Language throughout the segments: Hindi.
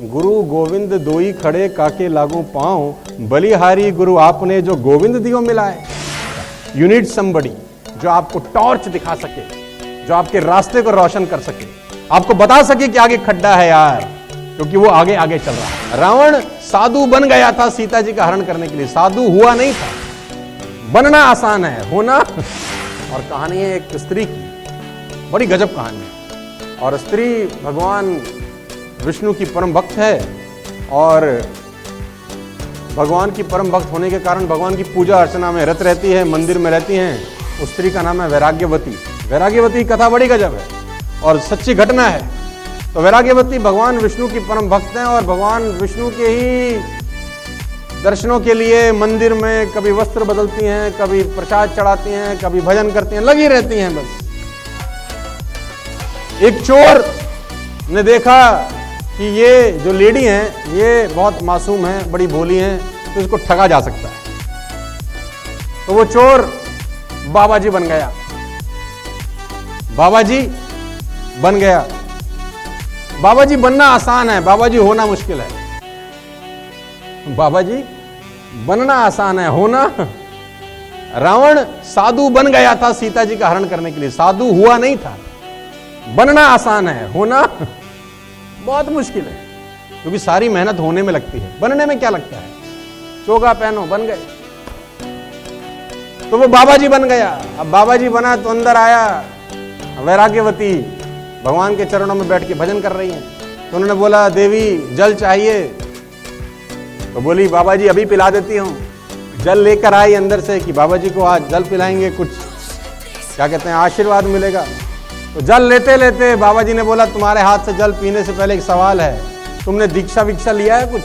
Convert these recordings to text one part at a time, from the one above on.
गुरु गोविंद दोई खड़े काके लागू पाँव, बलिहारी गुरु आपने जो गोविंद दियो मिलाए। यू नीड समबडी जो आपको टॉर्च दिखा सके, जो आपके रास्ते को रोशन कर सके, आपको बता सके कि आगे खड्डा है यार, क्योंकि वो आगे आगे चल रहा है। रावण साधु बन गया था सीता जी का हरण करने के लिए, साधु हुआ नहीं था। बनना आसान है, होना। और कहानी है एक स्त्री की, बड़ी गजब कहानी है। और स्त्री भगवान विष्णु की परम भक्त है, और भगवान की परम भक्त होने के कारण भगवान की पूजा अर्चना में रत रहती है, मंदिर में रहती हैं। उस स्त्री का नाम है वैराग्यवती। वैराग्यवती कथा बड़ी गजब है और सच्ची घटना है। तो वैराग्यवती भगवान विष्णु की परम भक्त हैं, और भगवान विष्णु के ही दर्शनों के लिए मंदिर में कभी वस्त्र बदलती हैं, कभी प्रसाद चढ़ाती हैं, कभी भजन करती हैं, लगी रहती हैं बस। एक चोर ने देखा कि ये जो लेडी हैं ये बहुत मासूम हैं, बड़ी भोली हैं, तो इसको ठगा जा सकता है। तो वो चोर बाबा जी बन गया। बाबा जी बन गया। बाबा जी बनना आसान है, बाबा जी होना मुश्किल है। बाबा जी बनना आसान है, होना। रावण साधु बन गया था सीता जी का हरण करने के लिए, साधु हुआ नहीं था। बनना आसान है, होना बहुत मुश्किल है, क्योंकि सारी मेहनत होने में लगती है, बनने में क्या लगता है। चोगा पहनो, बन गए। तो वो बाबा जी बन गया। अब बाबा जी बना तो अंदर आया वैराग्यवती, भगवान के चरणों में बैठ के भजन कर रही हैं। तो उन्होंने बोला देवी जल चाहिए, तो बोली बाबा जी अभी पिला देती हूँ। जल लेकर आई अंदर से कि बाबा जी को आज जल पिलाएंगे, कुछ क्या कहते हैं आशीर्वाद मिलेगा। तो जल लेते लेते बाबा जी ने बोला तुम्हारे हाथ से जल पीने से पहले एक सवाल है, तुमने दीक्षा विक्षा लिया है कुछ?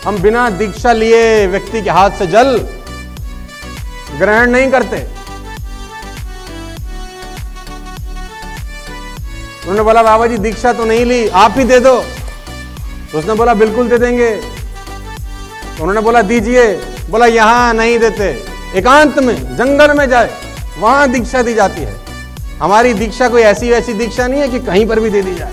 हम बिना दीक्षा लिए व्यक्ति के हाथ से जल ग्रहण नहीं करते। उन्होंने बोला बाबा जी दीक्षा तो नहीं ली, आप ही दे दो। तो उसने बोला बिल्कुल दे देंगे। तो उन्होंने बोला दीजिए। बोला यहां नहीं देते, एकांत में जंगल में जाए, वहां दीक्षा दी जाती है। हमारी दीक्षा कोई ऐसी वैसी दीक्षा नहीं है कि कहीं पर भी दे दी जाए।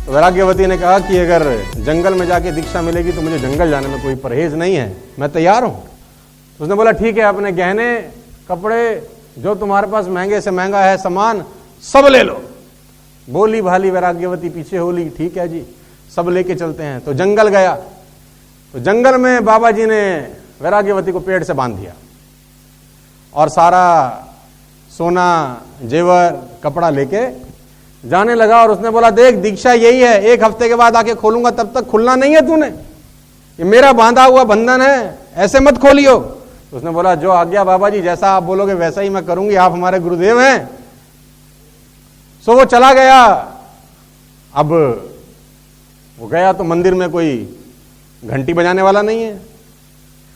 तो वैराग्यवती ने कहा कि अगर जंगल में जाके दीक्षा मिलेगी तो मुझे जंगल जाने में कोई परहेज नहीं है, मैं तैयार हूं। तो उसने बोला ठीक है, अपने गहने कपड़े जो तुम्हारे पास महंगे से महंगा है सामान सब ले लो। बोली भाली वैराग्यवती पीछे होली, ठीक है जी सब लेके चलते हैं। तो जंगल गया, तो जंगल में बाबा जी ने वैराग्यवती को पेड़ से बांध दिया और सारा सोना जेवर कपड़ा लेके जाने लगा। और उसने बोला देख दीक्षा यही है, 1 हफ्ते के बाद आके खोलूंगा, तब तक खुलना नहीं है तूने, ये मेरा बांधा हुआ बंधन है, ऐसे मत खोलियो। तो उसने बोला जो आज्ञा बाबा जी, जैसा आप बोलोगे वैसा ही मैं करूंगी, आप हमारे गुरुदेव हैं। सो वो चला गया। अब वो गया तो मंदिर में कोई घंटी बजाने वाला नहीं है।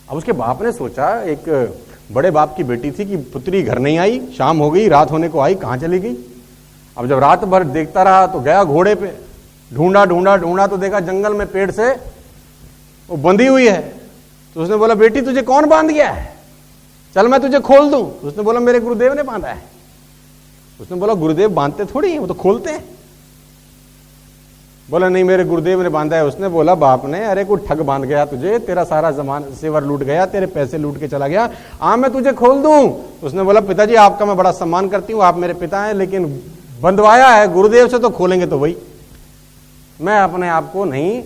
अब उसके बाप ने सोचा, एक बड़े बाप की बेटी थी कि पुत्री घर नहीं आई, शाम हो गई, रात होने को आई, कहां चली गई। अब जब रात भर देखता रहा तो गया घोड़े पे, ढूंढा ढूंढा ढूंढा तो देखा जंगल में पेड़ से वो बंधी हुई है। तो उसने बोला बेटी तुझे कौन बांध गया है, चल मैं तुझे खोल दूं। उसने बोला मेरे गुरुदेव ने बांधा है। उसने बोला गुरुदेव बांधते थोड़ी हैं, वो तो खोलते हैं। बोला नहीं मेरे गुरुदेव ने बांधा है। उसने बोला बाप ने, अरे कोई ठग बांध गया तुझे, तेरा सारा जमान सेवर लूट गया, तेरे पैसे लूट के चला गया, मैं तुझे खोल दूं। उसने बोला पिताजी आपका मैं बड़ा सम्मान करती हूँ, आप मेरे पिता हैं, लेकिन बंधवाया है गुरुदेव से तो खोलेंगे तो वही, मैं अपने आप को नहीं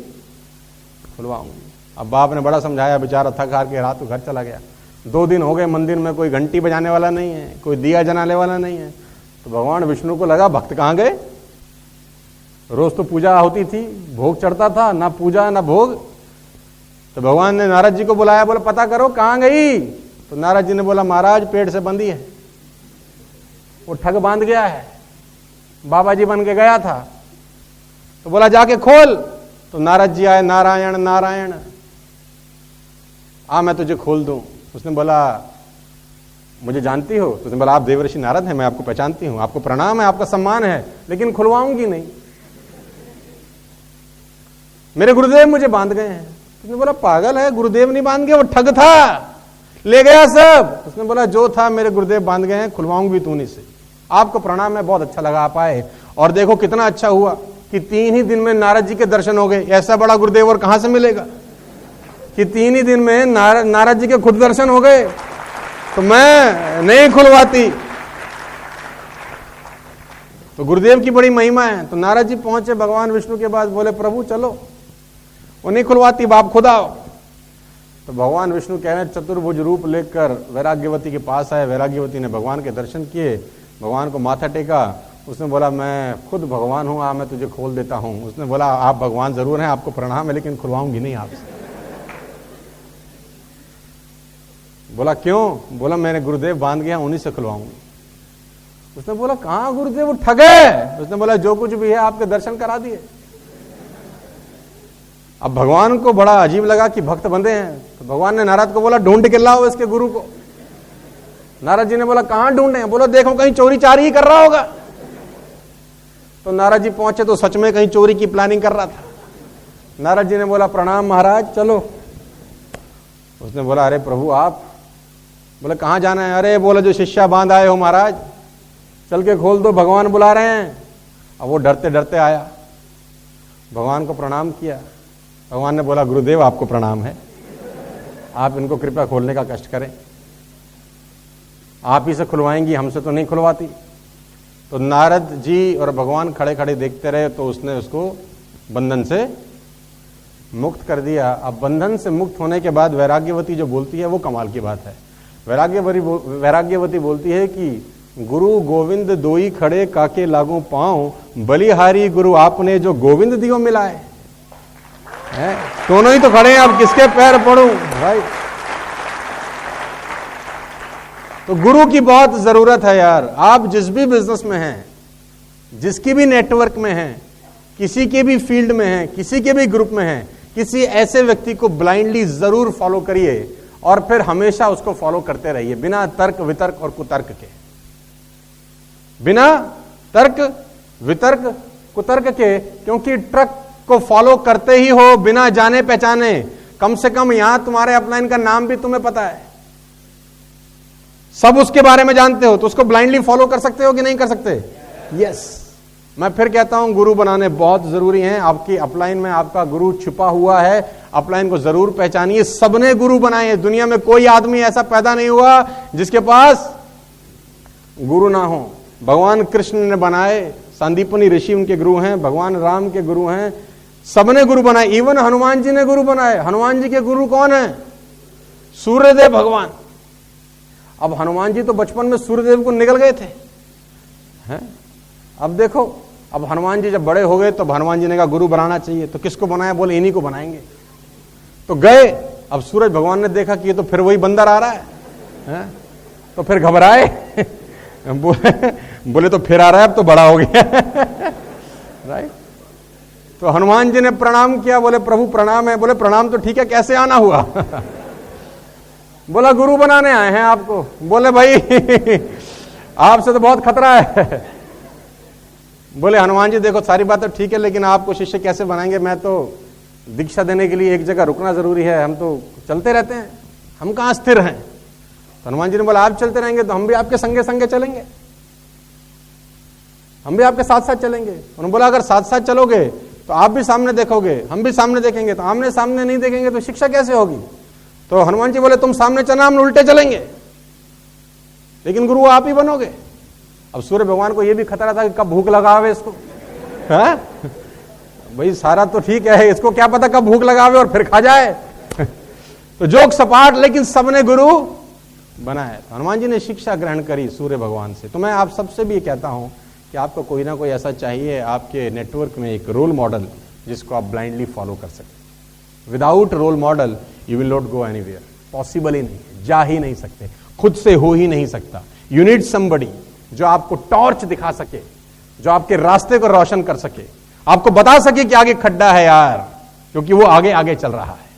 खुलवाऊंगी। अब बाप ने बड़ा समझाया, बेचारा थक हार के रात को घर चला गया। 2 दिन हो गए, मंदिर में कोई घंटी बजाने वाला नहीं है, कोई दिया जलाने वाला नहीं है। तो भगवान विष्णु को लगा भक्त कहाँ गए, रोज तो पूजा होती थी, भोग चढ़ता था, ना पूजा ना भोग। तो भगवान ने नारद जी को बुलाया, बोला पता करो कहाँ गई। तो नारद जी ने बोला महाराज पेड़ से बंधी है, वो ठग बांध गया है, बाबा जी बन के गया था। तो बोला जाके खोल। तो नारद जी आए, नारायण नारायण, मैं तुझे खोल दूं। उसने बोला मुझे जानती हो? तो उसने बोला आप देवर्षि नारद हैं, मैं आपको पहचानती हूं, आपको प्रणाम है, आपका सम्मान है, लेकिन खुलवाऊंगी नहीं, मेरे गुरुदेव मुझे बांध गए हैं। उसने बोला पागल है, गुरुदेव नहीं बांध गए, वो ठग था, ले गया सब। उसने बोला जो था मेरे गुरुदेव बांध गए हैं, खुलवाऊंगी तू नहीं से। आपको प्रणाम है, बहुत अच्छा लगा आप आए, और देखो कितना अच्छा हुआ कि 3 ही दिन में नारद जी के दर्शन हो गए। ऐसा बड़ा गुरुदेव और कहां से मिलेगा कि 3 ही दिन में नारद जी के खुद दर्शन हो गए। तो मैं नहीं खुलवाती। तो गुरुदेव की बड़ी महिमा है। तो नारद जी पहुंचे भगवान विष्णु के पास, बोले प्रभु चलो। वो नहीं खुलवाती, बाप खुद आओ। तो भगवान विष्णु कह रहे चतुर्भुज रूप लेकर वैराग्यवती के पास आए। वैराग्यवती ने भगवान के दर्शन किए, भगवान को माथा टेका। उसने बोला मैं खुद भगवान हूं, मैं तुझे खोल देता हूं। उसने बोला आप भगवान जरूर हैं, आपको प्रणाम है, लेकिन खुलवाऊंगी नहीं आपसे। बोला क्यों? बोला मैंने गुरुदेव बांध गया, उन्हीं से खुलवाऊंगी। उसने बोला कहां गुरुदेव, वो ठगे। उसने बोला जो कुछ भी है आपके दर्शन करा दिए। अब भगवान को बड़ा अजीब लगा कि भक्त बंधे हैं। तो भगवान ने नारद को बोला ढूंढ के लाओ इसके गुरु को। नारद जी ने बोला कहां ढूंढे? बोला देखो कहीं चोरी चारी ही कर रहा होगा। तो नारद जी पहुंचे तो सच में कहीं चोरी की प्लानिंग कर रहा था। नारद जी ने बोला प्रणाम महाराज चलो। उसने बोला अरे प्रभु आप। बोले कहां जाना है? अरे बोले जो शिष्या बांध आए हो महाराज, चल के खोल दो, भगवान बुला रहे हैं। अब वो डरते डरते आया, भगवान को प्रणाम किया। भगवान ने बोला गुरुदेव आपको प्रणाम है, आप इनको कृपया खोलने का कष्ट करें, आप ही से खुलवाएंगी, हमसे तो नहीं खुलवाती। तो नारद जी और भगवान खड़े खड़े देखते रहे। तो उसने उसको बंधन से मुक्त कर दिया। अब बंधन से मुक्त होने के बाद वैराग्यवती जो बोलती है वो कमाल की बात है। वैराग्यवती बोलती है कि गुरु गोविंद दोई खड़े काके लागू पांव, बलिहारी गुरु आपने जो गोविंद दियो मिलाए। दोनों ही तो खड़े हैं, अब किसके पैर पड़ूं भाई। तो गुरु की बहुत जरूरत है यार। आप जिस भी बिजनेस में हैं, जिसकी भी नेटवर्क में हैं, किसी के भी फील्ड में हैं, किसी के भी ग्रुप में हैं, किसी ऐसे व्यक्ति को ब्लाइंडली जरूर फॉलो करिए और फिर हमेशा उसको फॉलो करते रहिए, बिना तर्क वितर्क और कुतर्क के। बिना तर्क वितर्क कुतर्क के, क्योंकि ट्रक को फॉलो करते ही हो बिना जाने पहचाने। कम से कम यहां तुम्हारे अपलाइन का नाम भी तुम्हें पता है, सब उसके बारे में जानते हो, तो उसको ब्लाइंडली फॉलो कर सकते हो कि नहीं कर सकते? यस। मैं फिर कहता हूं गुरु बनाने बहुत जरूरी है। आपकी अपलाइन में आपका गुरु छुपा हुआ है, अपलाइन को जरूर पहचानिए। सबने गुरु बनाए, दुनिया में कोई आदमी ऐसा पैदा नहीं हुआ जिसके पास गुरु ना हो। भगवान कृष्ण ने बनाए, संदीपनी ऋषि उनके गुरु हैं, भगवान राम के गुरु हैं, सबने गुरु बनाए। इवन हनुमान जी ने गुरु बनाए। हनुमान जी के गुरु कौन है? सूर्यदेव भगवान। अब हनुमान जी तो बचपन में सूर्यदेव को निकल गए थे हैं? अब देखो, अब हनुमान जी जब बड़े हो गए तो हनुमान जी ने कहा गुरु बनाना चाहिए, तो किसको बनाया? बोले इन्हीं को बनाएंगे। तो गए। अब सूरज भगवान ने देखा कि ये तो फिर वही बंदर आ रहा है? तो फिर घबराए बोले तो फिर आ रहा है, अब तो बड़ा हो गया राइट। तो हनुमान जी ने प्रणाम किया, बोले प्रभु प्रणाम है। बोले प्रणाम तो ठीक है, कैसे आना हुआ? बोला गुरु बनाने आए हैं आपको। बोले भाई आपसे तो बहुत खतरा है। बोले हनुमान जी देखो सारी बात तो ठीक है, लेकिन आपको शिष्य कैसे बनाएंगे? मैं तो दीक्षा देने के लिए एक जगह रुकना जरूरी है, हम तो चलते रहते हैं, हम कहां स्थिर हैं। तो हनुमान जी ने बोला आप चलते रहेंगे तो हम भी आपके संगे संगे चलेंगे, हम भी आपके साथ साथ चलेंगे। उन्होंने बोला अगर साथ साथ चलोगे तो आप भी सामने देखोगे, हम भी सामने देखेंगे, तो आमने सामने नहीं देखेंगे तो शिक्षा कैसे होगी? तो हनुमान जी बोले तुम सामने चलना, हम उल्टे चलेंगे, लेकिन गुरु आप ही बनोगे। अब सूर्य भगवान को यह भी खतरा था कि कब भूख लगावे इसको, है भाई सारा तो ठीक है, इसको क्या पता कब भूख लगावे और फिर खा जाए तो जोक सपाट, लेकिन सबने गुरु बनाया। तो हनुमान जी ने शिक्षा ग्रहण करी सूर्य भगवान से। तो मैं आप सबसे भी कहता हूं कि आपको कोई ना कोई ऐसा चाहिए आपके नेटवर्क में, एक रोल मॉडल जिसको आप ब्लाइंडली फॉलो कर सकें। Without role model you will not go anywhere. Possible ही नहीं, जा ही नहीं सकते, खुद से हो ही नहीं सकता। यू नीड समबडी जो आपको टॉर्च दिखा सके, जो आपके रास्ते को रोशन कर सके, आपको बता सके कि आगे खड्डा है यार, क्योंकि वो आगे आगे चल रहा है।